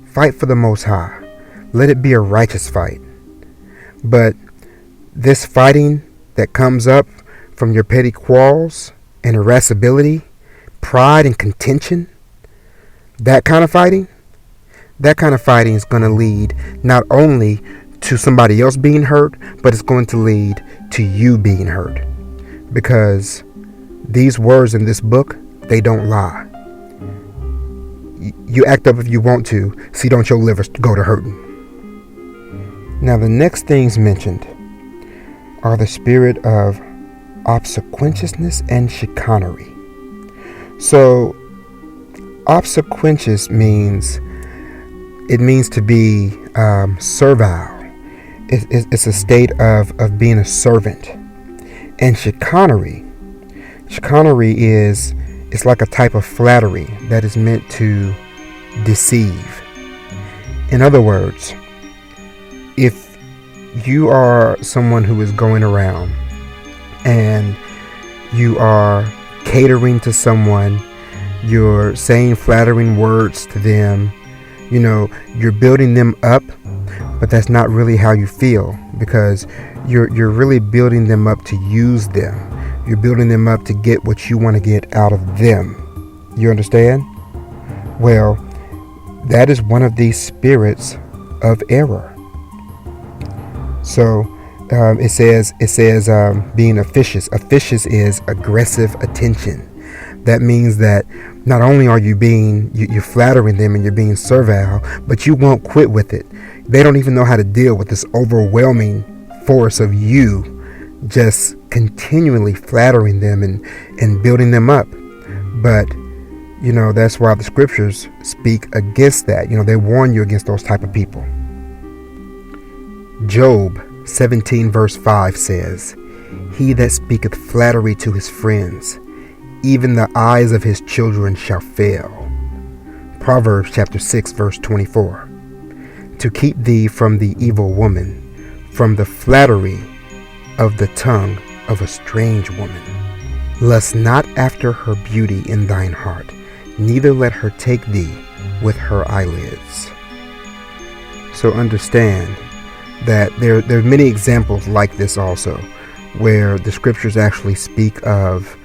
fight for the Most High. Let it be a righteous fight. But this fighting that comes up from your petty quarrels and irascibility, pride and contention, that kind of fighting is going to lead not only to somebody else being hurt, but it's going to lead to you being hurt. Because these words in this book, they don't lie. You act up if you want to, see don't your liver go to hurting. Now the next things mentioned are the spirit of obsequiousness and chicanery. So obsequious means to be servile. It's a state of being a servant. And chicanery is like a type of flattery that is meant to deceive. In other words, if you are someone who is going around and you are catering to someone, you're saying flattering words to them, you're building them up, but that's not really how you feel, because you're really building them up to use them. You're building them up to get what you want to get out of them. You understand? Well, that is one of these spirits of error. So it says being officious. Officious is aggressive attention. That means that not only are you're flattering them and you're being servile, but you won't quit with it. They don't even know how to deal with this overwhelming force of you just continually flattering them and building them up. But that's why the scriptures speak against that. They warn you against those type of people. Job 17 verse 5 says, "He that speaketh flattery to his friends, even the eyes of his children shall fail." Proverbs chapter 6 verse 24. "To keep thee from the evil woman, from the flattery of the tongue of a strange woman. Lust not after her beauty in thine heart, neither let her take thee with her eyelids." So understand that there are many examples like this also, where the scriptures actually speak of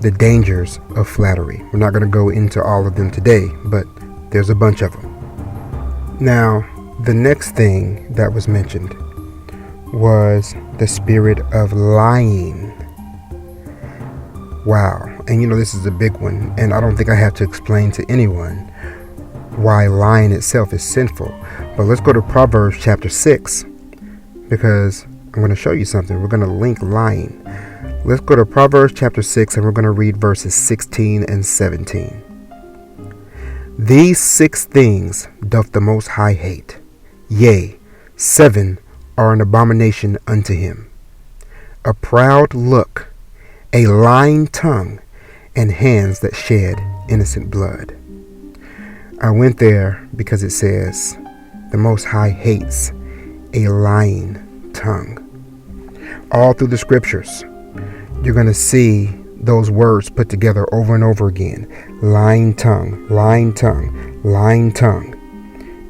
the dangers of flattery. We're not going to go into all of them today, but there's a bunch of them. Now, the next thing that was mentioned was the spirit of lying. Wow. And this is a big one, and I don't think I have to explain to anyone why lying itself is sinful. But let's go to Proverbs chapter 6, because I'm going to show you something. We're going to link lying. Let's go to Proverbs chapter 6, and we're going to read verses 16 and 17. These 6 things doth the Most High hate, yea, 7 are an abomination unto him: a proud look, a lying tongue, and hands that shed innocent blood. I went there because it says the Most High hates a lying tongue. All through the scriptures, you're going to see those words put together over and over again. Lying tongue, lying tongue, lying tongue.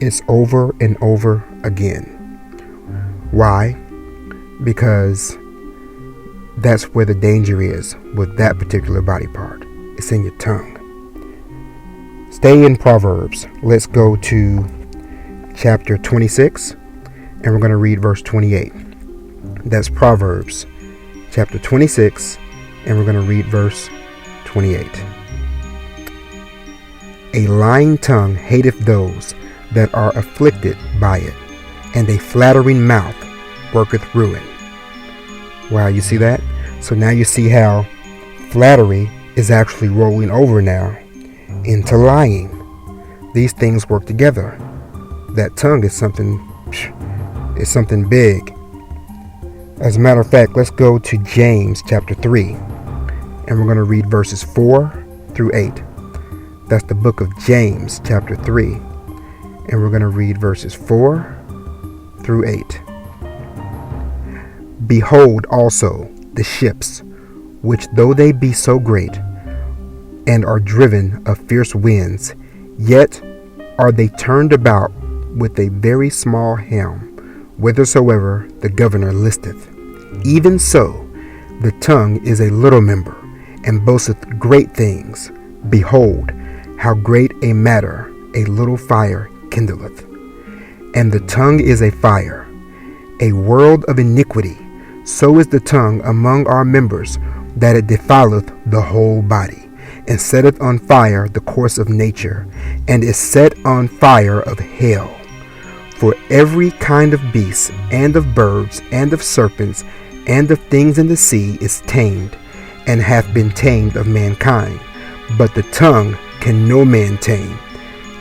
It's over and over again. Why? Because that's where the danger is with that particular body part. It's in your tongue. Stay in Proverbs. Let's go to chapter 26, and we're going to read verse 28. That's Proverbs chapter 26, and we're going to read verse 28. A lying tongue hateth those that are afflicted by it, and a flattering mouth worketh ruin. Wow, you see that? So now you see how flattery is actually rolling over now into lying. These things work together. That tongue is something big. As a matter of fact, let's go to James chapter 3, and we're going to read verses 4 through 8. That's the book of James chapter 3, and we're going to read verses 4 through 8. Behold also the ships, which though they be so great, and are driven of fierce winds, yet are they turned about with a very small helm, whithersoever the governor listeth. Even so, the tongue is a little member, and boasteth great things. Behold, how great a matter a little fire kindleth. And the tongue is a fire, a world of iniquity. So is the tongue among our members, that it defileth the whole body, and setteth on fire the course of nature, and is set on fire of hell. For every kind of beast, and of birds, and of serpents, and of things in the sea is tamed, and hath been tamed of mankind. But the tongue can no man tame.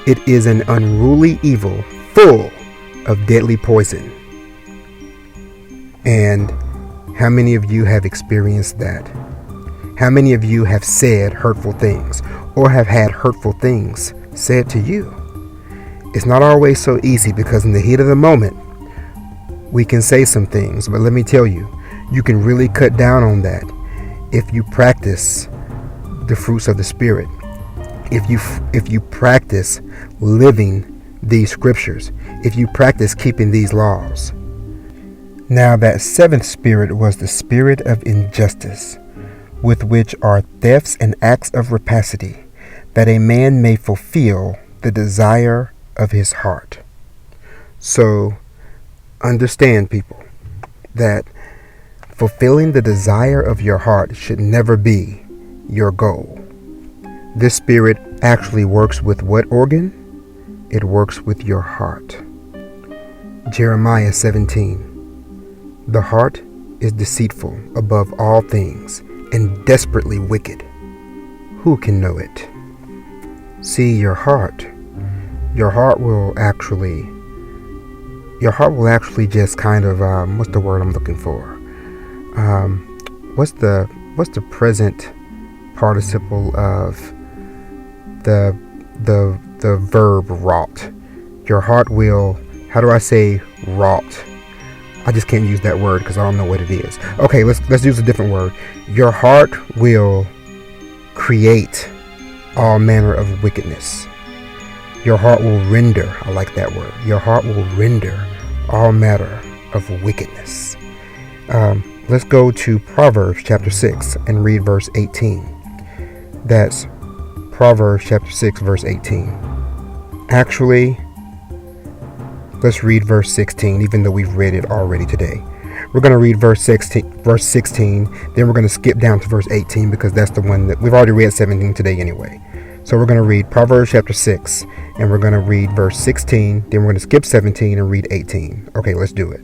It is an unruly evil, full of deadly poison. And how many of you have experienced that? How many of you have said hurtful things, or have had hurtful things said to you? It's not always so easy, because in the heat of the moment, we can say some things, but let me tell you, you can really cut down on that if you practice the fruits of the Spirit. If you practice living these scriptures, if you practice keeping these laws. Now that 7th spirit was the spirit of injustice, with which are thefts and acts of rapacity, that a man may fulfill the desire of his heart. So understand, people, that fulfilling the desire of your heart should never be your goal. This spirit actually works with what organ? It works with your heart. Jeremiah 17. The heart is deceitful above all things, and desperately wicked. Who can know it? See, your heart will actually just kind of, what's the word I'm looking for? What's the present participle of the verb wrought? Your heart will, how do I say wrought? I just can't use that word because I don't know what it is. Okay, let's use a different word. Your heart will create all manner of wickedness. Your heart will render, I like that word. Your heart will render all matter of wickedness. Let's go to Proverbs chapter 6 and read verse 18. That's Proverbs chapter 6, verse 18. Actually, let's read verse 16, even though we've read it already today. We're We're going to read verse 16, then we're going to skip down to verse 18 because that's the one that we've already read 17 today anyway. So we're going to read Proverbs chapter 6, and we're going to read verse 16, then we're going to skip 17 and read 18. Okay, let's do it.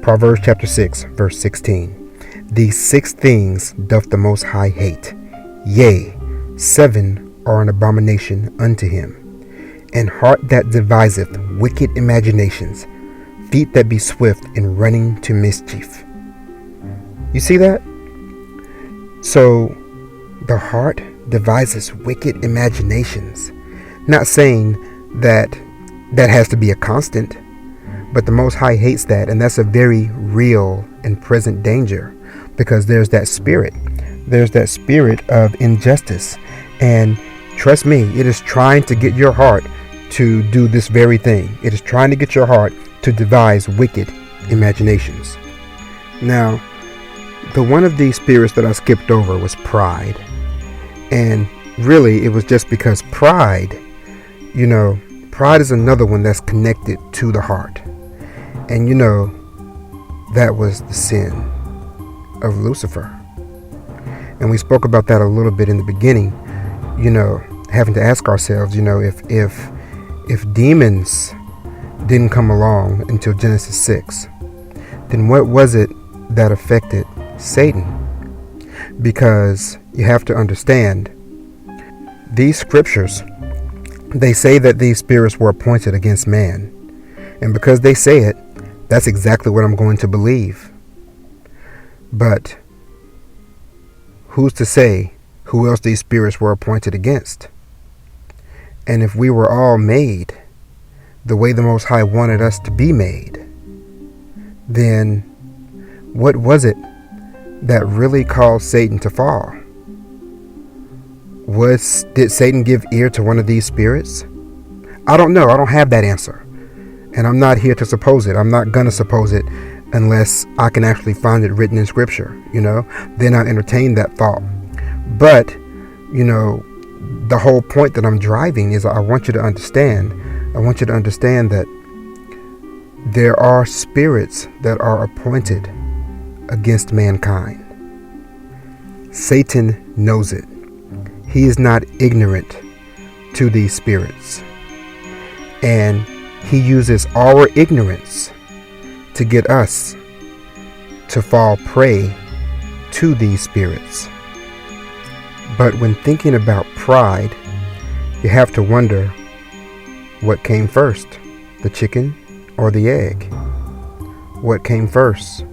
Proverbs chapter 6, verse 16. These 6 things doth the Most High hate, yea, 7 are an abomination unto him. An heart that deviseth wicked imaginations, feet that be swift in running to mischief. You see that? So, the heart devises wicked imaginations. Not saying that has to be a constant, but the Most High hates that, and that's a very real and present danger, because there's that spirit. There's that spirit of injustice. And trust me, it is trying to get your heart to do this very thing. It is trying to get your heart to devise wicked imaginations. Now, the one of these spirits that I skipped over was pride. And really, it was just because pride is another one that's connected to the heart. And that was the sin of Lucifer. And we spoke about that a little bit in the beginning, having to ask ourselves, if demons didn't come along until Genesis 6, then what was it that affected Satan? Because you have to understand, these scriptures, they say that these spirits were appointed against man. And because they say it, that's exactly what I'm going to believe. But who's to say who else these spirits were appointed against? And if we were all made the way the Most High wanted us to be made, then what was it that really caused Satan to fall? Did Satan give ear to one of these spirits? I don't know. I don't have that answer. And I'm not here to suppose it. I'm not going to suppose it unless I can actually find it written in scripture, then I entertain that thought. But, the whole point that I'm driving is I want you to understand that there are spirits that are appointed against mankind. Satan knows it. He is not ignorant to these spirits. And he uses our ignorance to get us to fall prey to these spirits. But when thinking about pride, you have to wonder, what came first, the chicken or the egg? What came first,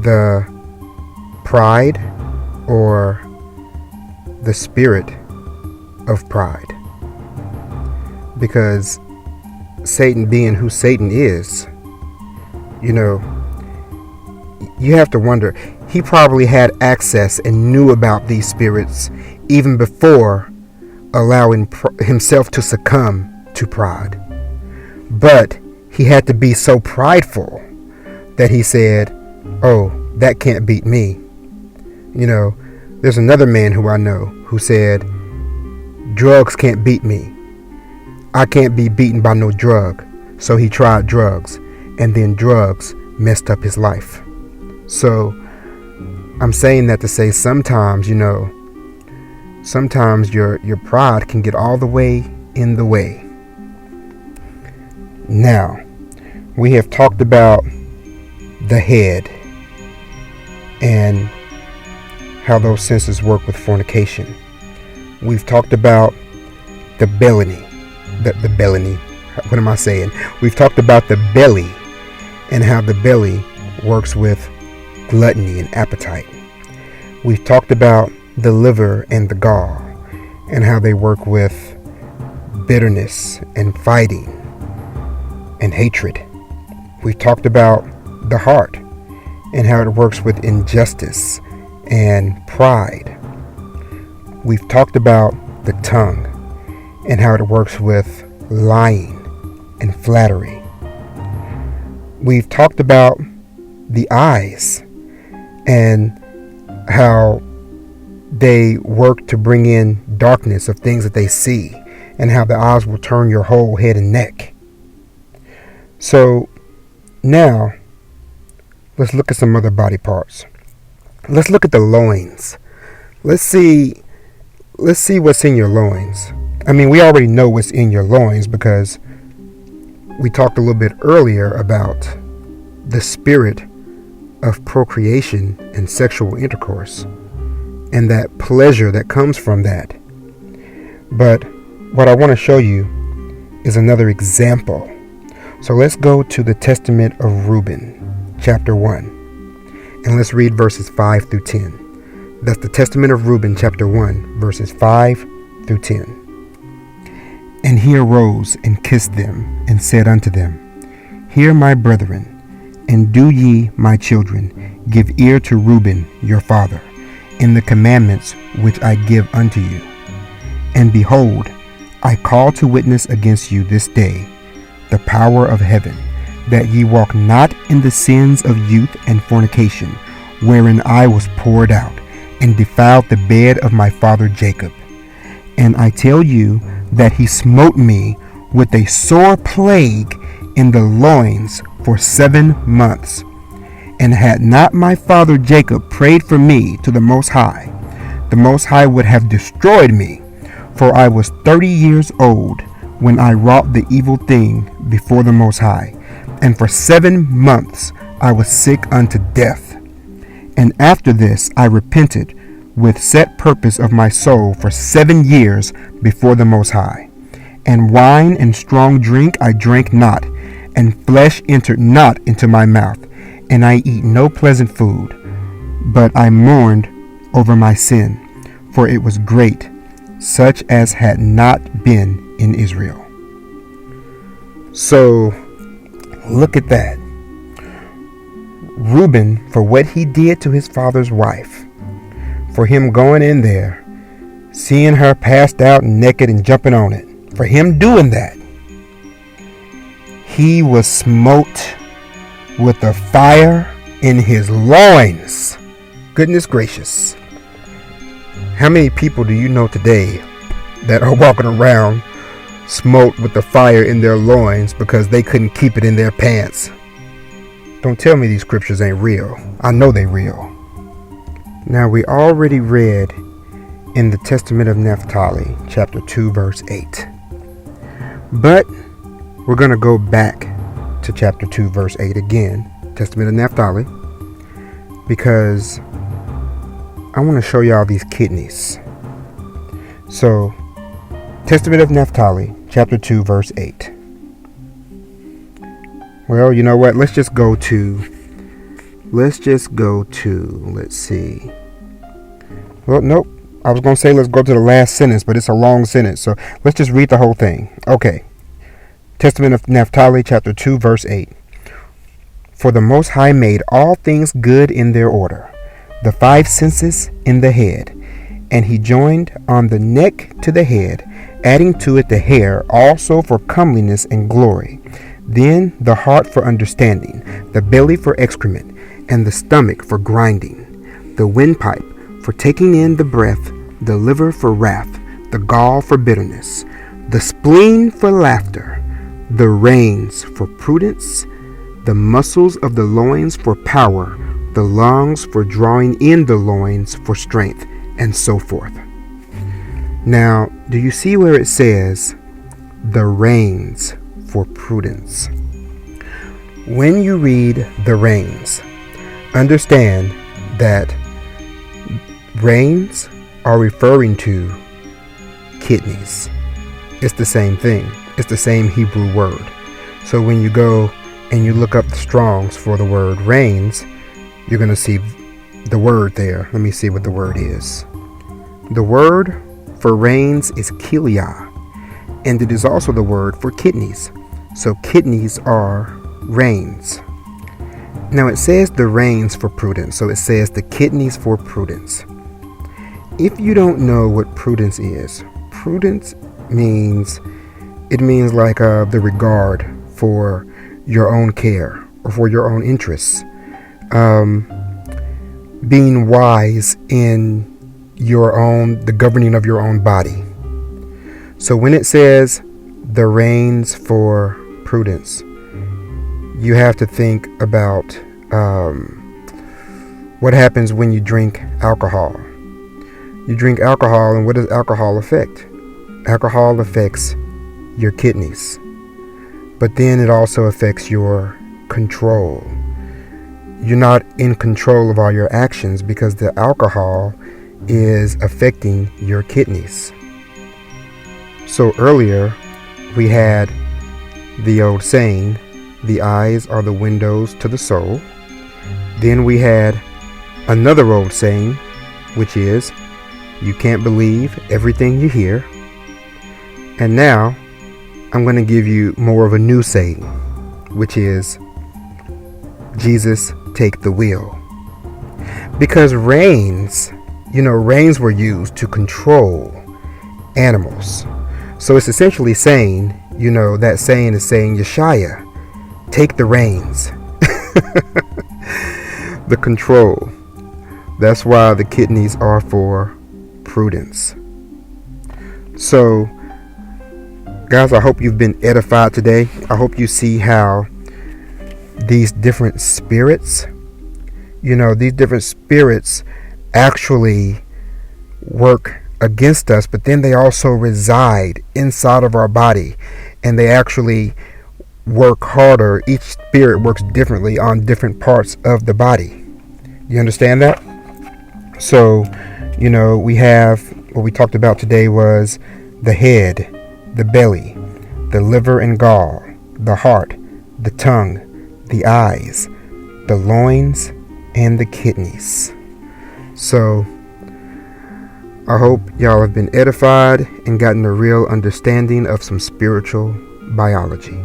the pride or the spirit of pride? Because Satan, being who Satan is, you have to wonder, he probably had access and knew about these spirits even before allowing himself to succumb to pride. But he had to be so prideful that he said, oh, that can't beat me. There's another man who I know who said, drugs can't beat me. I can't be beaten by no drug. So he tried drugs, and then drugs messed up his life. So I'm saying that to say sometimes, sometimes your pride can get all the way in the way. Now, we have talked about the head and how those senses work with fornication. We've talked about the belly. What am I saying? We've talked about the belly and how the belly works with gluttony and appetite. We've talked about the liver and the gall and how they work with bitterness and fighting and hatred. We've talked about the heart and how it works with injustice and pride. We've talked about the tongue and how it works with lying and flattery. We've talked about the eyes and how they work to bring in darkness of things that they see, and how the eyes will turn your whole head and neck. So now Let's look at some other body parts. Let's look at the loins. Let's see what's in your loins. I mean, we already know what's in your loins because we talked a little bit earlier about the spirit of procreation and sexual intercourse and that pleasure that comes from that. But what I want to show you is another example. So let's go to the Testament of Reuben, chapter 1, and let's read verses 5 through 10. That's the Testament of Reuben, chapter 1, verses 5 through 10. And he arose and kissed them, and said unto them, Hear, my brethren, and do ye, my children, give ear to Reuben your father, in the commandments which I give unto you. And behold, I call to witness against you this day the power of heaven, that ye walk not in the sins of youth and fornication, wherein I was poured out, and defiled the bed of my father Jacob. And I tell you that he smote me with a sore plague in the loins for 7 months. And had not my father Jacob prayed for me to the Most High would have destroyed me, for I was 30 years old when I wrought the evil thing before the Most High, and for 7 months I was sick unto death. And after this I repented with set purpose of my soul for 7 years before the Most High. And wine and strong drink I drank not, and flesh entered not into my mouth, and I eat no pleasant food. But I mourned over my sin, for it was great, such as had not been in Israel. So, look at that. Reuben, for what he did to his father's wife, for him going in there, seeing her passed out and naked and jumping on it, for him doing that, he was smote with a fire in his loins. Goodness gracious. How many people do you know today that are walking around smote with the fire in their loins because they couldn't keep it in their pants? Don't tell me these scriptures ain't real. I know they real. Now, we already read in the Testament of Naphtali, chapter 2, verse 8. But we're going to go back to chapter 2, verse 8 again, Testament of Naphtali, because I want to show y'all these kidneys. So, Testament of Naphtali, chapter 2, verse 8. Well, you know what? Let's just go to, let's see. Well, nope. I was going to say let's go to the last sentence, but it's a long sentence. So let's just read the whole thing. Okay. Testament of Naphtali, chapter 2, verse 8. For the Most High made all things good in their order, the 5 senses in the head, and he joined on the neck to the head, adding to it the hair also for comeliness and glory, then the heart for understanding, the belly for excrement, and the stomach for grinding, the windpipe for taking in the breath, the liver for wrath, the gall for bitterness, the spleen for laughter, the reins for prudence, the muscles of the loins for power, the lungs for drawing in the loins for strength, and so forth. Now, do you see where it says the reins for prudence? When you read the reins, understand that reins are referring to kidneys. It's the same thing. It's the same Hebrew word. So when you go and you look up the Strongs for the word reins, you're going to see the word there. Let me see what the word is. The word for reins is kilia, and it is also the word for kidneys. So kidneys are reins. Now it says the reins for prudence, so it says the kidneys for prudence. If you don't know what prudence means like the regard for your own care or for your own interests, being wise in the governing of your own body. So when it says the reins for prudence, you have to think about What happens when you drink alcohol? You drink alcohol, and what does alcohol affect? Alcohol affects your kidneys, but then it also affects your control. You're not in control of all your actions because the alcohol is affecting your kidneys. So earlier we had the old saying, the eyes are the windows to the soul. Then we had another old saying, which is, you can't believe everything you hear. And now I'm going to give you more of a new saying, which is, Jesus, take the wheel. Because reins were used to control animals. So it's essentially saying, that saying is saying, Yeshaya, take the reins. The control. That's why the kidneys are for prudence. So, guys, I hope you've been edified today. I hope you see how these different spirits, actually work against us, but then they also reside inside of our body, and they actually work harder. Each spirit works differently on different parts of the body. You understand that? So, we have what we talked about today was the head, the belly, the liver and gall, the heart, the tongue, the eyes, the loins, and the kidneys. So, I hope y'all have been edified and gotten a real understanding of some spiritual biology.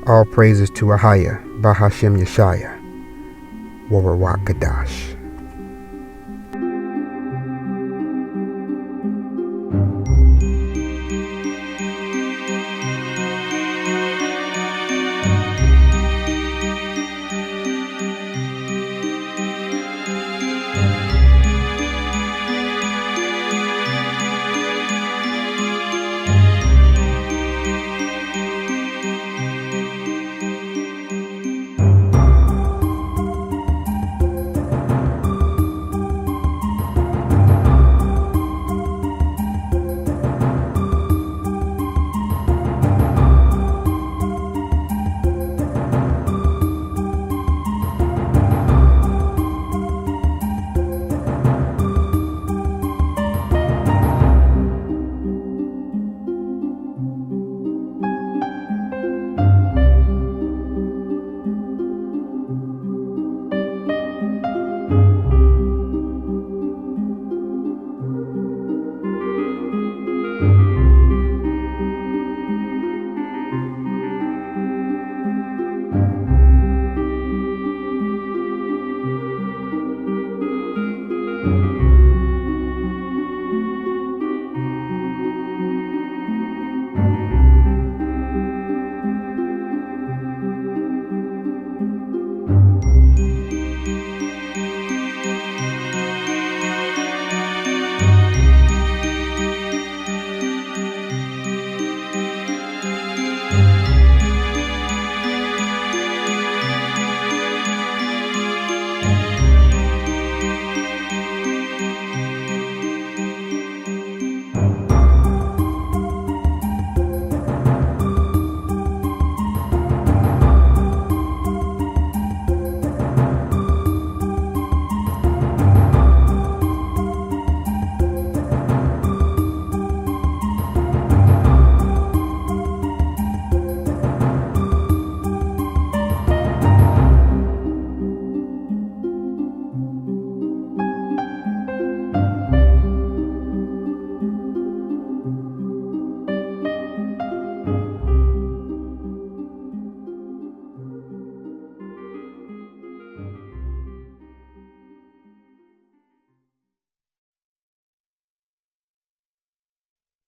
All praises to Ahaya, Bahashem Yeshaya, Warawak Kadash.